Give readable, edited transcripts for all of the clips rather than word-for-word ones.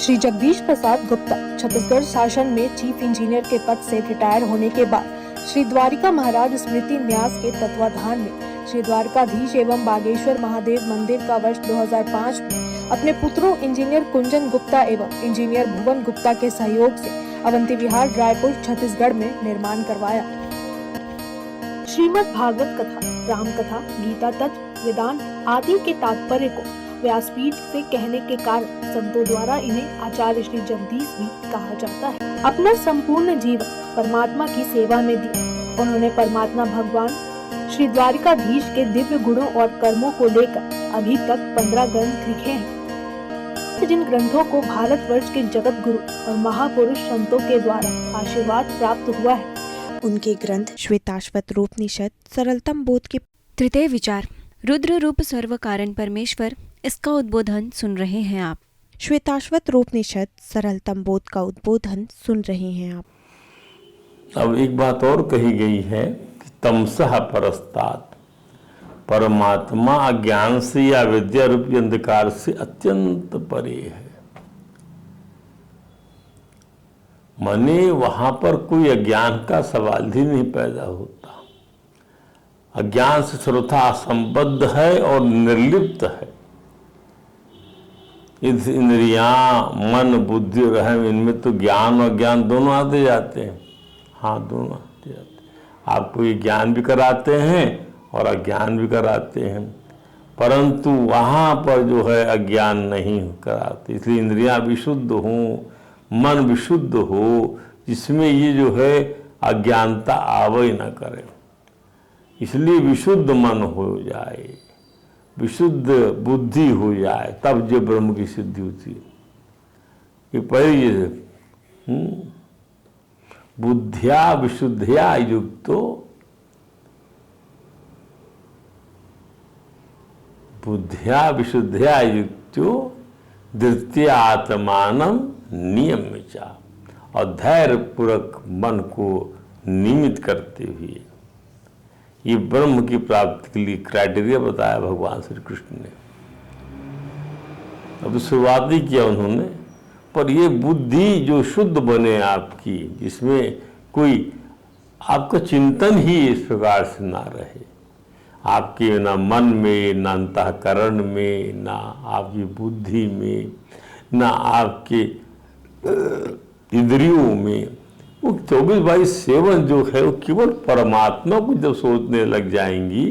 श्री जगदीश प्रसाद गुप्ता छत्तीसगढ़ शासन में chief engineer के पद से रिटायर होने के बाद श्री द्वारिका महाराज स्मृति न्यास के तत्वाधान में श्री द्वारकाधीश एवं बागेश्वर महादेव मंदिर का वर्ष 2005 में अपने पुत्रों इंजीनियर कुंजन गुप्ता एवं इंजीनियर भुवन गुप्ता के सहयोग से अवंती विहार रायपुर छत्तीसगढ़ में निर्माण करवाया। श्रीमद् भागवत कथा, राम कथा, गीता तत्व, वेदांत आदि के तात्पर्य को व्यासपीठ से कहने के कारण संतों द्वारा इन्हें आचार्य श्री जगदीश भी कहा जाता है। अपना संपूर्ण जीवन परमात्मा की सेवा में दिया। उन्होंने परमात्मा भगवान श्री द्वारिकाधीश के दिव्य गुणों और कर्मों को लेकर अभी तक 15 ग्रंथ लिखे हैं, जिन ग्रंथों को भारतवर्ष के जगत गुरु और महापुरुष संतों के द्वारा आशीर्वाद प्राप्त हुआ है। उनके ग्रंथ श्वेताश्वत रूपनिषद, सरलतम बोध के तृतीय विचार, रुद्र रूप सर्व कारण परमेश्वर, इसका उद्बोधन सुन रहे हैं आप। श्वेताश्वत रूपनिषद, सरलतम बोध का उद्बोधन सुन रहे हैं आप। अब एक बात और कही गई है कि तमसः परस्तात्, परमात्मा अज्ञान से या विद्या रूपी अंधकार से अत्यंत परे है। माने वहां पर कोई अज्ञान का सवाल ही नहीं पैदा होता। अज्ञान से सर्वथा असंबद्ध है और निर्लिप्त है। इस इंद्रियां, मन, बुद्धि और अहम, इनमें तो ज्ञान और अज्ञान दोनों आते जाते हैं। हाँ, दोनों आते जाते हैं। आपको ये ज्ञान भी कराते हैं और अज्ञान भी कराते हैं, परंतु वहाँ पर जो है अज्ञान नहीं कराते। इसलिए इंद्रियां विशुद्ध हों, मन विशुद्ध हो, जिसमें ये जो है अज्ञानता आवे न करे। इसलिए विशुद्ध मन हो जाए, विशुद्ध बुद्धि हो जाए, तब जो ब्रह्म की सिद्धि होती है। ये पहले बुद्धिया विशुद्धिया युक्तो, बुद्धिया विशुद्धिया युक्तो द्वितीय आत्मानम नियम्य, और धैर्य पूर्वक मन को नियमित करते हुए ये ब्रह्म की प्राप्ति के लिए क्राइटेरिया बताया भगवान श्री कृष्ण ने। अब शुरुआत ही किया उन्होंने, पर ये बुद्धि जो शुद्ध बने आपकी, जिसमें कोई आपका चिंतन ही इस प्रकार से ना रहे, आपके ना मन में, ना अंतःकरण में, ना आपकी बुद्धि में, ना आपके इंद्रियों में, वो 24/7 जो है वो केवल परमात्मा को जब सोचने लग जाएंगी,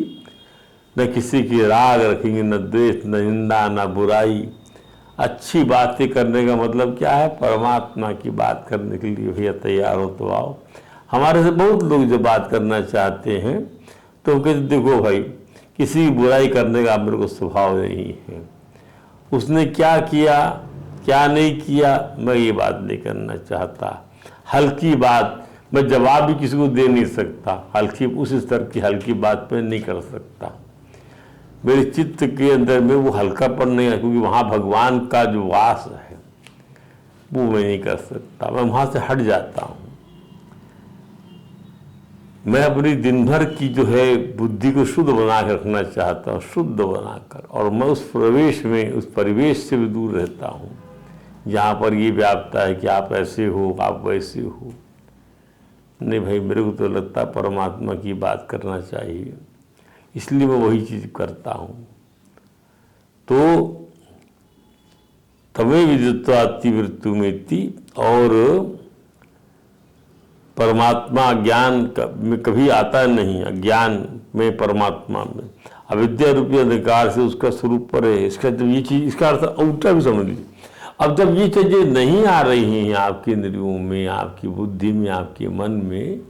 न किसी की राग रखेंगे, न द्वेष, न निंदा, न बुराई। अच्छी बातें करने का मतलब क्या है? परमात्मा की बात करने के लिए भैया तैयार हो तो आओ। हमारे से बहुत लोग जो बात करना चाहते हैं तो कहते देखो भाई, किसी की बुराई करने का मेरे को स्वभाव नहीं है, उसने क्या किया क्या नहीं किया मैं ये बात नहीं करना चाहता। हल्की बात मैं जवाब भी किसी को दे नहीं सकता, हल्की उस स्तर की हल्की बात पे नहीं कर सकता। मेरे चित्त के अंदर में वो हल्कापन नहीं है, क्योंकि वहाँ भगवान का जो वास है वो मैं नहीं कर सकता, मैं वहाँ से हट जाता हूँ। मैं अपनी दिन भर की जो है बुद्धि को शुद्ध बना कर रखना चाहता हूँ, शुद्ध बनाकर, और मैं उस प्रवेश में, उस परिवेश से भी दूर रहता हूँ जहाँ पर ये व्याप्ता है कि आप ऐसे हो, आप वैसे हो। नहीं भाई, मेरे को तो लगता है परमात्मा की बात करना चाहिए, इसलिए मैं वही चीज़ करता हूँ। तो तमे विदित्वा अतिवृत्तु मेति, और परमात्मा ज्ञान में कभी आता नहीं, अज्ञान में परमात्मा में अविद्या रूपी अंधकार से उसका स्वरूप पर है। इसका जब ये चीज़, इसका अर्थ उल्टा भी समझ लीजिए। अब जब ये चीज़ें नहीं आ रही हैं आपके इंद्रियों में, आपकी बुद्धि में, आपके मन में,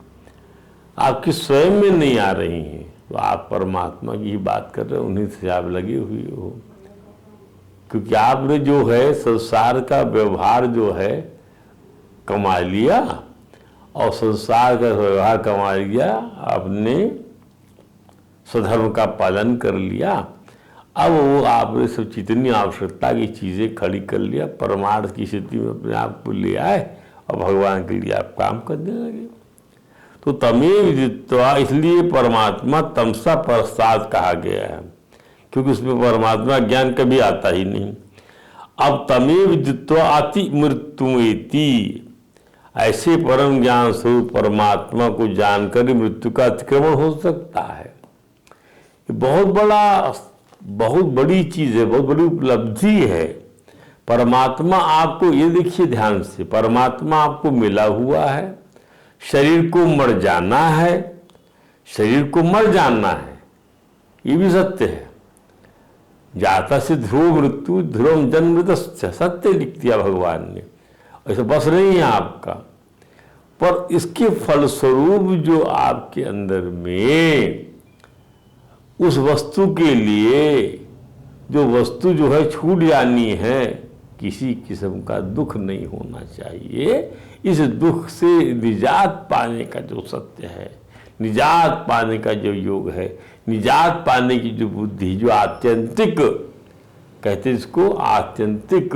आपके स्वयं में नहीं आ रही हैं, तो आप परमात्मा की ही बात कर रहे हो, उन्हीं से आप लगे हुए हो। क्योंकि आपने जो है संसार का व्यवहार जो है कमा लिया, और संसार का व्यवहार कमा लिया, आपने स्वधर्म का पालन कर लिया। अब वो आपने सब जितनी आवश्यकता की चीज़ें खड़ी कर लिया, परमार्थ की स्थिति में अपने आप को ले आए और भगवान के लिए आप काम करने लगे। तो तमेव विदित्वा, इसलिए परमात्मा तमसा परस्तात् कहा गया है, क्योंकि उसमें परमात्मा ज्ञान कभी आता ही नहीं। अब तमेव जित्वा अति मृत्युमेति, ऐसे परम ज्ञान स्वरूप परमात्मा को जानकर मृत्यु का अतिक्रमण हो सकता है। ये बहुत बड़ी चीज है, बहुत बड़ी उपलब्धि है। परमात्मा आपको, ये देखिए ध्यान से, परमात्मा आपको मिला हुआ है, शरीर को मर जाना है, शरीर को मर जाना है, ये भी सत्य है। जाता से ध्रुव मृत्यु ध्रुवम जन्मृतस्य, सत्य लिख दिया भगवान ने। ऐसा बस नहीं है आपका, पर इसके फलस्वरूप जो आपके अंदर में उस वस्तु के लिए जो वस्तु जो है छूट जानी है, किसी किस्म का दुख नहीं होना चाहिए। इस दुख से निजात पाने का जो सत्य है, निजात पाने का जो योग है, निजात पाने की जो बुद्धि, जो आत्यंतिक कहते हैं इसको, आत्यंतिक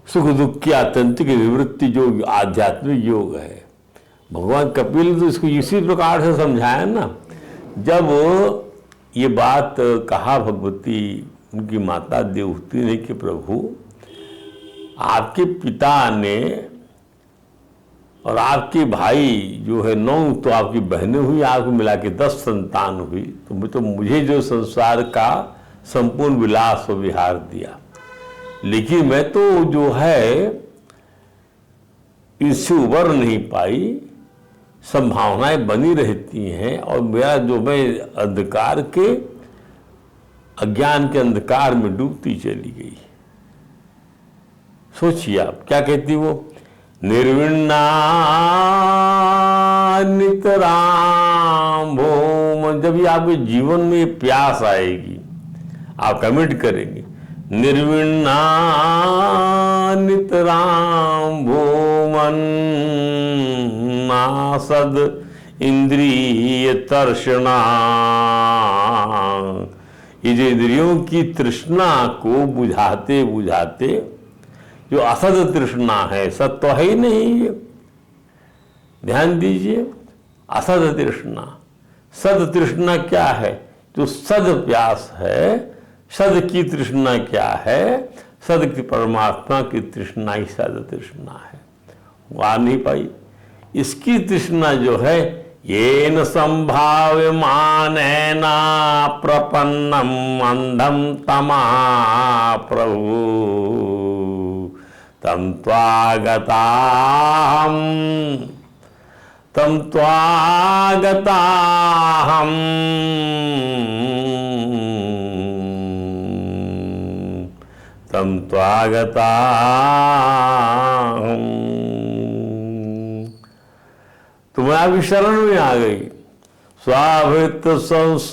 सुख दुख की आत्यंतिक निवृत्ति जो आध्यात्मिक योग है, भगवान कपिल ने तो इसको इसी प्रकार से समझाया ना। जब ये बात कहा भगवती उनकी माता देवहूति ने कि प्रभु आपके पिता ने और आपके भाई जो है 9, तो आपकी बहनें हुई, आपको मिला के 10 संतान हुई, तो मुझे जो संसार का संपूर्ण विलास और विहार दिया, लेकिन मैं तो जो है इससे उबर नहीं पाई, संभावनाएं बनी रहती हैं, और मेरा जो मैं अंधकार के, अज्ञान के अंधकार में डूबती चली गई। सोचिए आप क्या कहती वो, निर्विण्णा नितराम भोम। जब ये आपके जीवन में प्यास आएगी, आप कमिट करेंगे, निर्विण्णा नितराम भोमन नासद इंद्रिय तर्षणा। ये जो इंद्रियों की तृष्णा को बुझाते बुझाते जो असद तृष्णा है, सत तो है ही नहीं, ध्यान दीजिए, असद तृष्णा। सद तृष्णा क्या है? जो सद प्यास है, सद की तृष्णा क्या है? सद की परमात्मा की तृष्णा ही सद तृष्णा है, वो आ नहीं पाई। इसकी तृष्णा जो है, येन संभाव्यमानेन प्रपन्नम अंधम तमा प्रभु तम त्वागताहम मैं आपकी शरण में आ गई। स्वाभृत संसार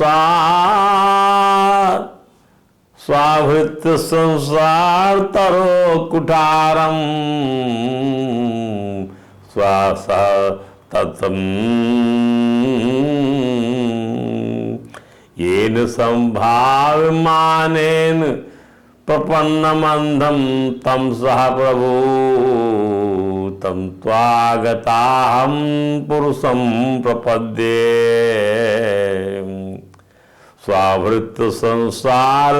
तरो कुठारम स्वास तत्म येन संभाव्यमानेन प्रपन्नमंधम तम सह प्रभु तम त्वागताहं पुरुषं प्रपद्ये। स्वाभृत संसार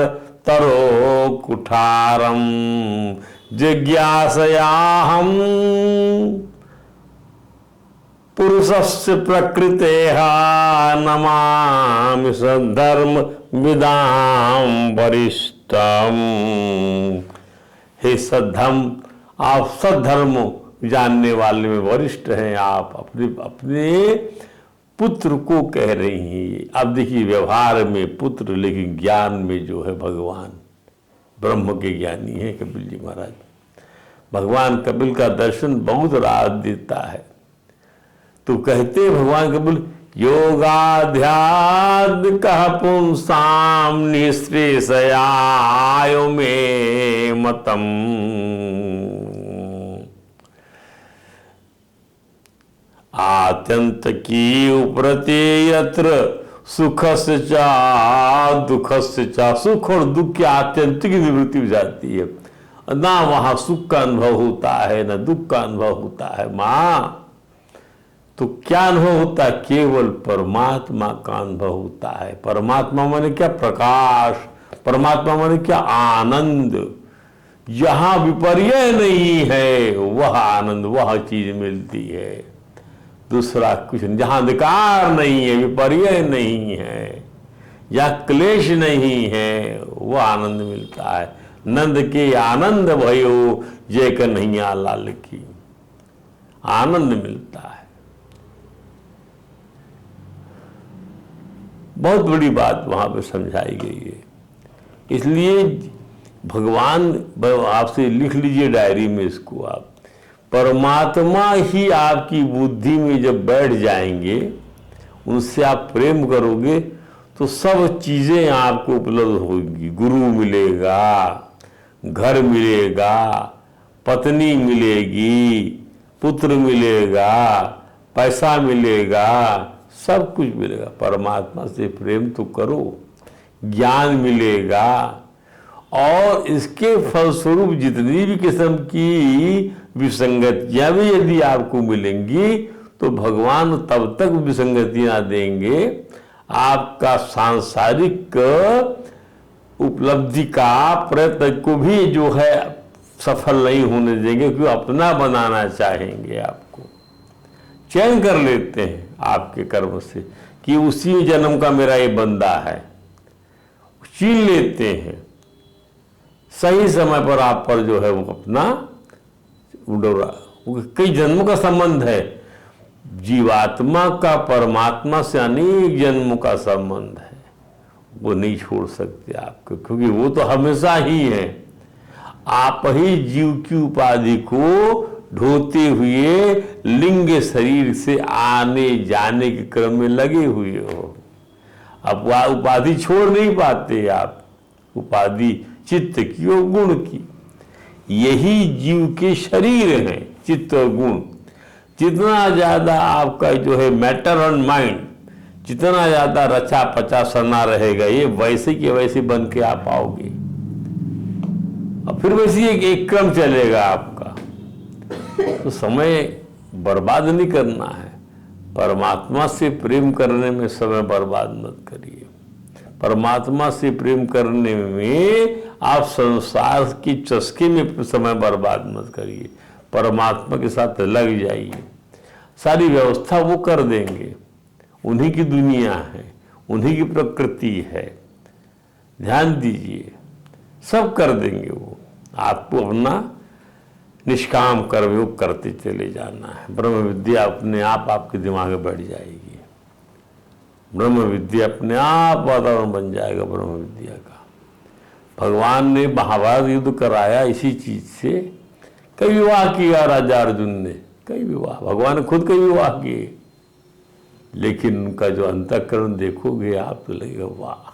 तरो कुठारम जिज्ञासयाहं पुरुषस्य प्रकृतेः नमामि सद्धर्म विदां वरिष्ठम। हे सद्धर्म, आप सद्धर्म जानने वाले में वरिष्ठ हैं। आप अपने पुत्र को कह रही हैं। अब देखिए, व्यवहार में पुत्र, लेकिन ज्ञान में जो है भगवान, ब्रह्म के ज्ञानी है कपिल जी महाराज। भगवान कपिल का दर्शन बहुत राहत देता है। तो कहते हैं भगवान कपिल, योगाध्यात्म कह पुंसाम निःश्रेषयायो में मतम। आत्यंत की उपरते यत्र सुखस्य चा दुखस्य चा। सुख और दुख की आत्यंतिक निवृत्ति हो जाती है, ना वहां सुख का अनुभव होता है, ना दुख का अनुभव होता है। मां, तो क्या अनुभव होता है? केवल परमात्मा का अनुभव होता है। परमात्मा माने क्या? प्रकाश, परमात्मा माने क्या? आनंद। जहां विपर्य नहीं है वह आनंद, वह चीज मिलती है, दूसरा कुछ नहीं। जहां अंधकार नहीं है, विपर्य नहीं है, या क्लेश नहीं है, वह आनंद मिलता है। नंद के आनंद भयो जय कन्हैया लाल की, आनंद मिलता है। बहुत बड़ी बात वहां पे समझाई गई है। इसलिए भगवान, आपसे लिख लीजिए डायरी में इसको आप, परमात्मा ही आपकी बुद्धि में जब बैठ जाएंगे, उनसे आप प्रेम करोगे तो सब चीजें आपको उपलब्ध होगी। गुरु मिलेगा, घर मिलेगा, पत्नी मिलेगी, पुत्र मिलेगा, पैसा मिलेगा, सब कुछ मिलेगा। परमात्मा से प्रेम तो करो, ज्ञान मिलेगा, और इसके फलस्वरूप जितनी भी किस्म की विसंगतियां भी यदि आपको मिलेंगी तो भगवान तब तक विसंगतियां देंगे, आपका सांसारिक उपलब्धि का प्रयत्न को भी जो है सफल नहीं होने देंगे, क्योंकि अपना बनाना चाहेंगे। आपको चयन कर लेते हैं आपके कर्म से कि उसी जन्म का मेरा ये बंदा है, चीन लेते हैं। सही समय पर आप पर जो है वो अपना उड़ोरा, कई जन्मों का संबंध है जीवात्मा का, परमात्मा से अनेक जन्मों का संबंध है, वो नहीं छोड़ सकते आपको, क्योंकि वो तो हमेशा ही है। आप ही जीव की उपाधि को ढोते हुए लिंग शरीर से आने जाने के क्रम में लगे हुए हो। अब उपाधि छोड़ नहीं पाते आप, उपाधि चित्त की और गुण की, यही जीव के शरीर हैं, चित्त और गुण। जितना ज्यादा आपका जो है मैटर एंड माइंड, जितना ज्यादा रचा पचा सना रहेगा, ये वैसे के वैसे बन के आप आओगे, और फिर वैसे एक क्रम चलेगा आपका। तो समय बर्बाद नहीं करना है, परमात्मा से प्रेम करने में समय बर्बाद मत करिए। परमात्मा से प्रेम करने में आप संसार की चस्के में समय बर्बाद मत करिए, परमात्मा के साथ लग जाइए। सारी व्यवस्था वो कर देंगे, उन्हीं की दुनिया है, उन्हीं की प्रकृति है, ध्यान दीजिए, सब कर देंगे वो। आपको अपना निष्काम कर्मयोग करते चले जाना है। ब्रह्म विद्या अपने आप आपके दिमाग में बैठ जाएगी, ब्रह्म विद्या अपने आप वातावरण बन जाएगा ब्रह्म विद्या का। भगवान ने महाभारत युद्ध कराया इसी चीज से। कई विवाह किया राजा अर्जुन ने, कई विवाह, भगवान ने खुद कई विवाह किए, लेकिन उनका जो अंतःकरण देखोगे आप तो लगेगा वाह,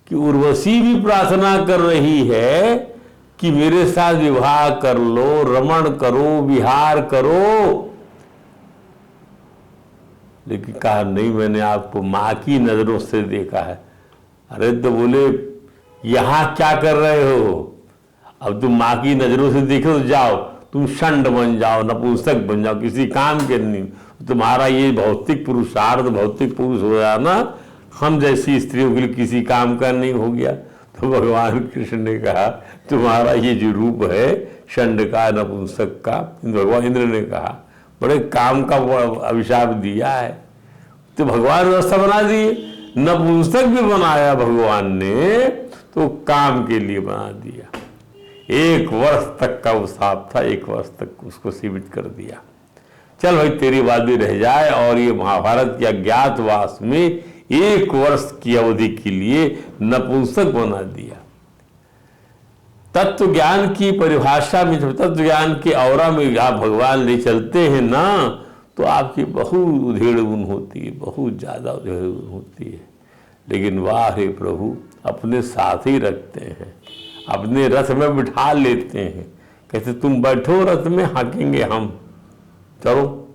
कि उर्वशी भी प्रार्थना कर रही है कि मेरे साथ विवाह कर लो, रमण करो, विहार करो, लेकिन कहा नहीं, मैंने आपको माँ की नजरों से देखा है। अरे तो बोले यहां क्या कर रहे हो? अब तुम माँ की नजरों से देखो तो जाओ, तुम षंड बन जाओ, नपुंसक बन जाओ, किसी काम के नहीं। तुम्हारा ये भौतिक पुरुषार्थ, भौतिक पुरुष हो जाना हम जैसी स्त्रियों के लिए किसी काम का नहीं हो गया। तो भगवान कृष्ण ने कहा तुम्हारा ये जो रूप है षंड का, नपुंसक का, भगवान इंद्र ने कहा बड़े काम का अभिशाप दिया है। तो भगवान व्यवस्था बना दी, नपुंसक भी बनाया भगवान ने, तो काम के लिए बना दिया। 1 वर्ष तक का वो साप था, 1 वर्ष तक उसको सीमित कर दिया। चल भाई तेरी वादी रह जाए, और ये महाभारत के अज्ञातवास में 1 वर्ष की अवधि के लिए नपुंसक बना दिया। तत्व ज्ञान की परिभाषा में, तत्व ज्ञान के औरा में आप भगवान ले चलते हैं ना, तो आपकी बहुत उधेड़ गुण होती है, बहुत ज्यादा उधेड़ गुण होती है। लेकिन वाह रे प्रभु, अपने साथ ही रखते हैं, अपने रथ में बिठा लेते हैं, कहते तुम बैठो रथ में, हाँकेंगे हम, चलो।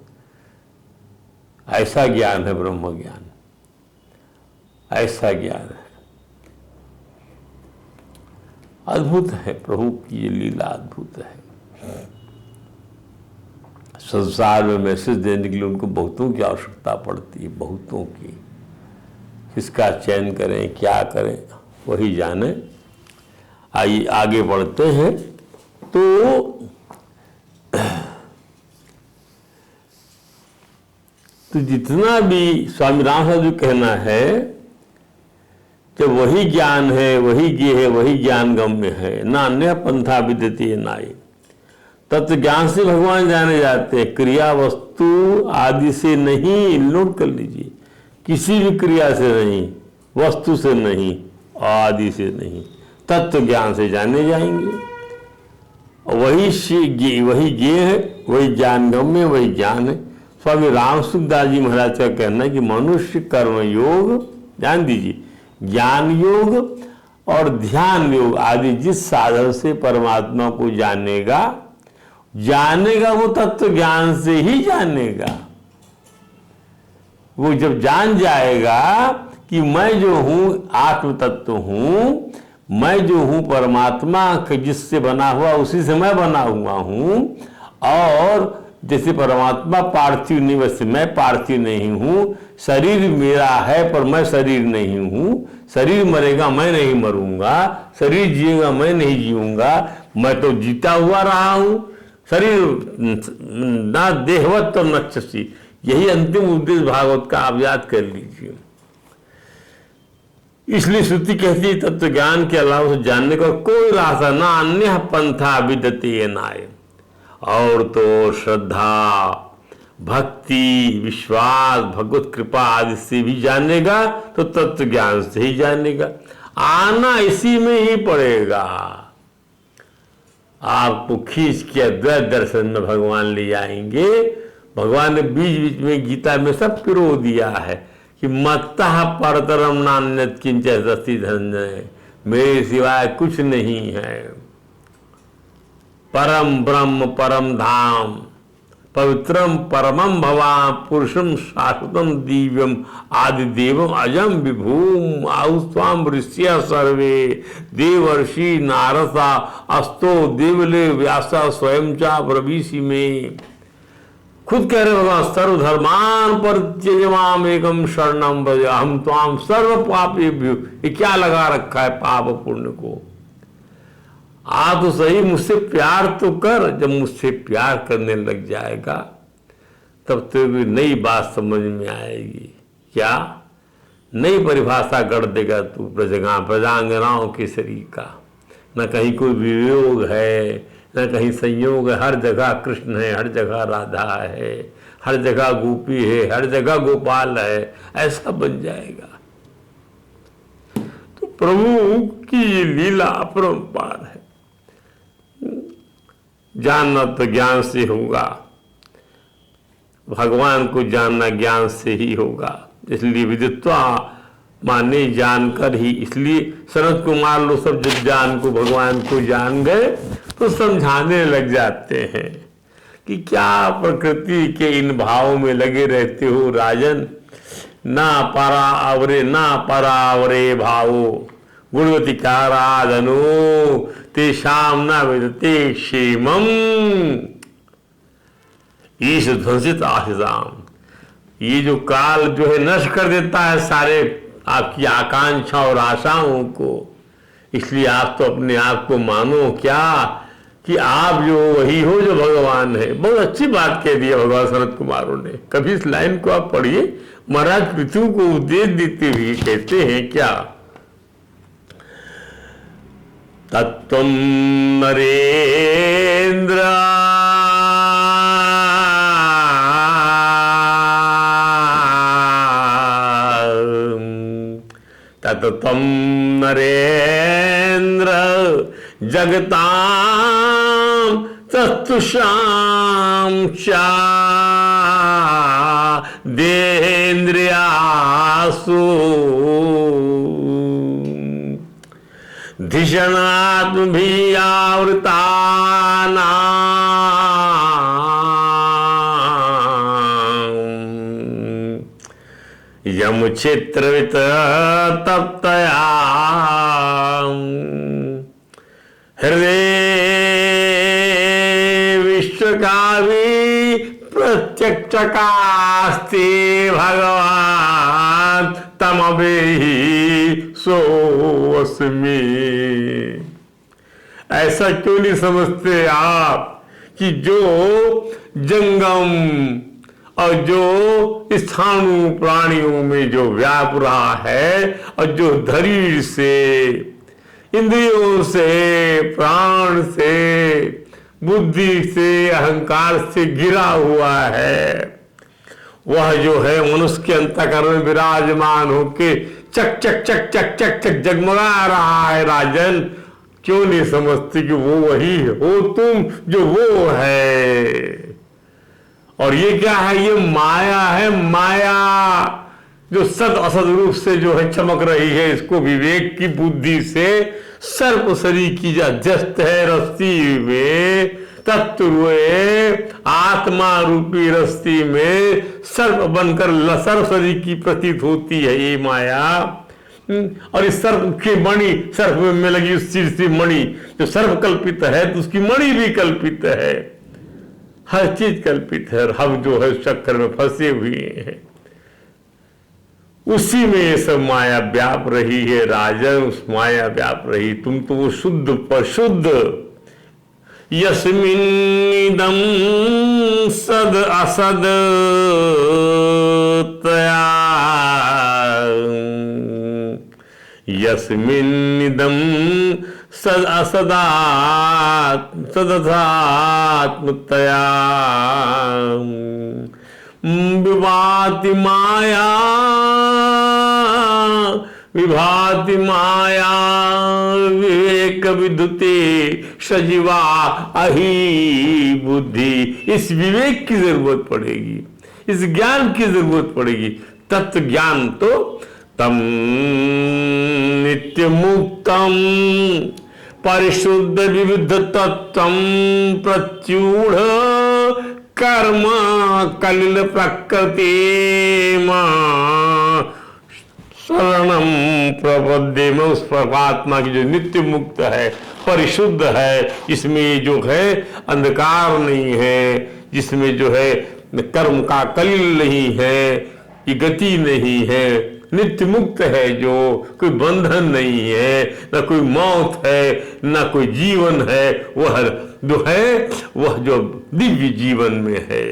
ऐसा ज्ञान है ब्रह्म ज्ञान, ऐसा ज्ञान है, अद्भुत है। प्रभु की ये लीला अद्भुत है। संसार में मैसेज देने के लिए उनको बहुतों की आवश्यकता पड़ती है, बहुतों की। किसका चयन करें, क्या करें, वही जाने। आइए आगे बढ़ते हैं। तो जितना भी स्वामी रामदास जी कहना है कि वही ज्ञान है, वही ज्ञे है, वही ज्ञान गम्य है, ना अन्य पंथा विद्यते नाई। तत्व ज्ञान से भगवान जाने जाते हैं, क्रिया वस्तु आदि से नहीं। नोट कर लीजिए, किसी भी क्रिया से नहीं, वस्तु से नहीं, आदि से नहीं, तत्व ज्ञान से जाने जाएंगे। वही ज्ञेय है, वही ज्ञान गम्य, वही ज्ञान है। स्वामी राम सुखदास जी महाराज का कहना है कि मनुष्य कर्म योग, ध्यान दीजिए, ज्ञान योग और ध्यान योग आदि जिस साधन से परमात्मा को जानेगा वो तत्व ज्ञान से ही जानेगा। वो जब जान जाएगा कि मैं जो हूं आत्म तत्व हूं, मैं जो हूं परमात्मा जिससे बना हुआ उसी से मैं बना हुआ हूं, और जैसे परमात्मा पार्थिव नहीं वैसे मैं पार्थिव नहीं हूं, शरीर मेरा है पर मैं शरीर नहीं हूं, शरीर मरेगा मैं नहीं मरूंगा, शरीर जिएगा मैं नहीं जीऊंगा, मैं तो जीता हुआ रहा हूं, शरीर ना देहवत तो नक्षसी। यही अंतिम उद्देश्य भागवत का आप याद कर लीजिए। इसलिए श्रुति कहती है तत्व ज्ञान के अलावा उसे जानने का कोई रास्ता ना, अन्य पंथा विद्यते नाय। और तो श्रद्धा, भक्ति, विश्वास, भगवत कृपा आदि से भी जानेगा तो तत्व ज्ञान से ही जानेगा। आना इसी में ही पड़ेगा। आपको खींच के अद्वैत दर्शन में भगवान ले आएंगे। भगवान ने बीच बीच में गीता में सब पिरो दिया है कि मत्तः परतरम नान्यत् किंचित् अस्ति धनंजय, मेरे सिवाय कुछ नहीं है। परम ब्रह्म परम धाम पवित्रम परमम भवाम पुरुषम शाश्वतम दिव्यम आदिदेवम अजम विभूम आहुस्वाम ऋषिया सर्वे देवर्षि नारसा अस्तो देवले व्यासा स्वयं चा ब्रवीषि में। खुद कह रहे भगवान सर्वधर्मान परित्यज्य एकम शरणम व्रज अहम त्वाम सर्व पापेभ्यो। ये क्या लगा रखा है पाप पुण्य को? आ तो सही, मुझसे प्यार तो कर। जब मुझसे प्यार करने लग जाएगा तब तो नई बात समझ में आएगी। क्या नई परिभाषा गढ़ देगा तू प्रजांगनाओं के शरीर का। न कहीं कोई वियोग है, न कहीं संयोग है। हर जगह कृष्ण है, हर जगह राधा है, हर जगह गोपी है, हर जगह गोपाल है। ऐसा बन जाएगा। तो प्रभु की ये लीला अपरंपार है। जानना तो ज्ञान से होगा, भगवान को जानना ज्ञान से ही होगा। इसलिए विदित्वा माने जानकर ही। इसलिए सनत कुमार लोग सब जब जान को भगवान को जान गए तो समझाने लग जाते हैं कि क्या प्रकृति के इन भावों में लगे रहते हो राजन। ना परावरे भावो गुणवती काराधनो तेषाम न विदते क्षेमम ईश ध्वंसित आशिषाम। ये जो काल जो है नष्ट कर देता है सारे आपकी आकांक्षा और आशाओं को। इसलिए आप तो अपने आप को मानो क्या कि आप जो वही हो जो भगवान है। बहुत अच्छी बात कह दी है भगवान सनत कुमारों ने। कभी इस लाइन को आप पढ़िए। महाराज पृथ्वी को उपदेश देते हुए कहते हैं क्या, तत्वं नरेंद्र तत्वं नरेंद्र जगतां तत्तुषां चा देन्द्रियासु धिषणात्मभियावृतानां यम चित्रवित तप्तया हृदय विश्वकावी प्रत्यक्षकास्ति भगवान तमभिः सो अस्मि। ऐसा क्यों नहीं समझते आप कि जो जंगम और जो स्थाणु प्राणियों में जो व्याप रहा है और जो शरीर से, इंद्रियों से, प्राण से, बुद्धि से, अहंकार से गिरा हुआ है, वह जो है मनुष्य के अंतःकरण में विराजमान होके चक चक चक चक चक चक जगमगा रहा है। राजन, क्यों नहीं समझते कि वो वही हो तुम जो वो है। और ये क्या है? ये माया है, माया जो सद असद रूप से जो है चमक रही है। इसको विवेक की बुद्धि से सर्प शरीर की जो अध्यस्त है रस्सी में, तत्व आत्मा रूपी रस्सी में सर्प बनकर सर्प शरीर की प्रतीत होती है ये माया। और इस सर्प की मणि, सर्प में लगी उस चीज से मणि, जो सर्प कल्पित है तो उसकी मणि भी कल्पित है, हर चीज कल्पित है। और हम जो है चक्कर में फंसे हुए हैं, उसी में ये सब माया व्याप रही है। राजन, उस माया व्याप रही, तुम तो वो शुद्ध पर शुद्ध यस्मिन्निदं सद असद तया, यस्मिन्निदं सद असदात्मतया विभाति माया, विभाति माया विवेक विद्युते सजीवा अहि बुद्धि। इस विवेक की जरूरत पड़ेगी, इस ज्ञान की जरूरत पड़ेगी। तत्व ज्ञान तो तम नित्य मुक्तम परिशुद्ध विविध तत्वम प्रत्यूढ़ कर्म कलिल प्रकृति शरणम प्रपद्ये में, उस परमात्मा की जो नित्य मुक्त है, परिशुद्ध है, इसमें जो है अंधकार नहीं है, जिसमें जो है कर्म का कलिल नहीं है, ये गति नहीं है, नित्य मुक्त है, जो कोई बंधन नहीं है, न कोई मौत है, न कोई जीवन है, वह जो है वह जो दिव्य जीवन में है।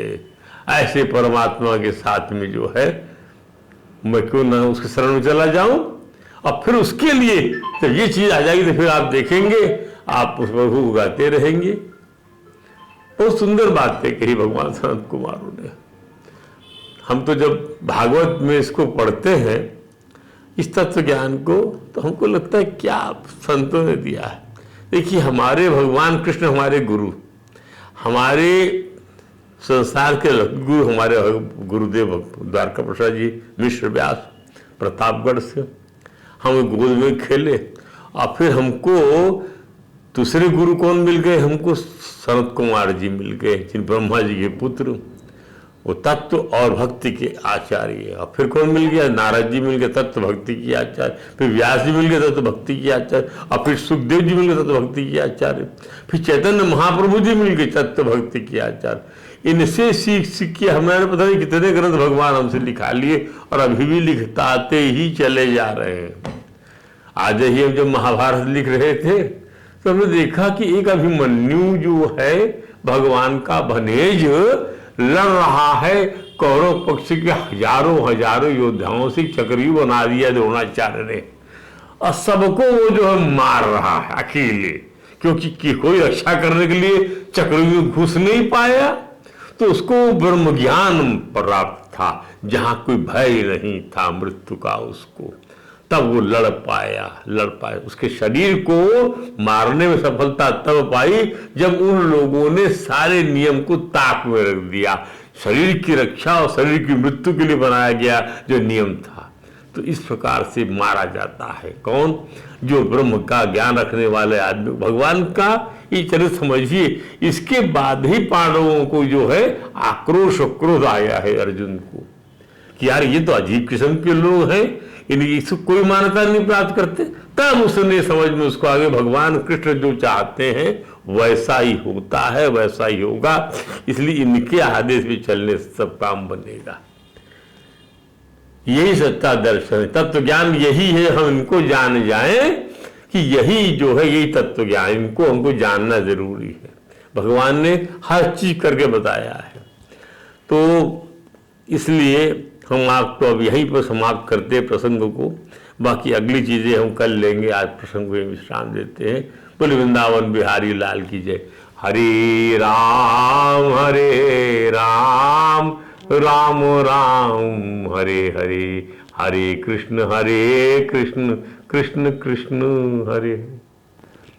ऐसे परमात्मा के साथ में जो है मैं क्यों ना उसके शरण में चला जाऊं। और फिर उसके लिए जब ये चीज आ जाएगी तो फिर आप देखेंगे आप उस प्रभु उगाते रहेंगे। बहुत सुंदर बातें कही भगवान संत कुमारों ने। हम तो जब भागवत में इसको पढ़ते हैं, इस तत्व ज्ञान को, तो हमको लगता है क्या संतों ने दिया है। देखिए, हमारे भगवान कृष्ण हमारे गुरु, हमारे संसार के गुरु, हमारे गुरुदेव द्वारका प्रसाद जी मिश्र व्यास प्रतापगढ़ से हम गोद में खेले। और फिर हमको दूसरे गुरु कौन मिल गए? हमको सनत कुमार जी मिल गए, जिन ब्रह्मा जी के पुत्र, वो तत्व और भक्ति के आचार्य। और फिर कौन मिल गया? नारद जी मिल गए, तत्व भक्ति की आचार्य। फिर व्यास जी मिल गए, तत्व भक्ति की आचार्य। और फिर सुखदेव जी मिल गए, तत्व भक्ति की आचार्य। फिर चैतन्य महाप्रभु जी मिल गए, तत्व भक्ति की आचार्य। इनसे सीख सीख के हमारे पता नहीं कितने ग्रंथ भगवान हमसे लिखा लिए और अभी भी लिखताते ही चले जा रहे हैं। आज ही हम जब महाभारत लिख रहे थे तो हमने देखा कि एक अभिमन्यु जो है भगवान का भनेज लड़ रहा है कौरव पक्ष के हजारों हजारों योद्धाओं से, चक्रव्यूह बना दिया द्रोणाचार्य ने, और सबको वो जो है मार रहा है अकेले, क्योंकि कोई रक्षा करने के लिए चक्रव्यूह घुस नहीं पाया। तो उसको ब्रह्म ज्ञान प्राप्त था, जहां कोई भय नहीं था मृत्यु का उसको, तब वो लड़ पाया। उसके शरीर को मारने में सफलता तब पाई जब उन लोगों ने सारे नियम को ताक में रख दिया। शरीर की रक्षा और शरीर की मृत्यु के लिए बनाया गया जो नियम था। तो इस प्रकार से मारा जाता है कौन? जो ब्रह्म का ज्ञान रखने वाले आदमी। भगवान का ये चरित्र समझिए। इसके बाद ही पांडवों को जो है आक्रोश और क्रोध आया है अर्जुन को कि यार ये तो अजीब किस्म के लोग हैं, इसको कोई मान्यता नहीं प्राप्त करते। तब उसने समझ में उसको आगे भगवान कृष्ण जो चाहते हैं वैसा ही होता है, वैसा ही होगा, इसलिए इनके आदेश पे चलने से सब काम बनेगा। यही सत्ता दर्शन है। तत्व ज्ञान यही है, हम इनको जान जाएं कि यही जो है यही तत्व ज्ञान, इनको हमको जानना जरूरी है। भगवान ने हर चीज करके बताया है। तो इसलिए हम आपको अब यहीं पर समाप्त करते हैं प्रसंग को। बाकी अगली चीजें हम कल लेंगे। आज प्रसंग को विश्राम देते हैं। बोले वृंदावन बिहारी लाल की जय। हरे राम राम राम हरे हरे, हरे कृष्ण कृष्ण कृष्ण हरे हरे।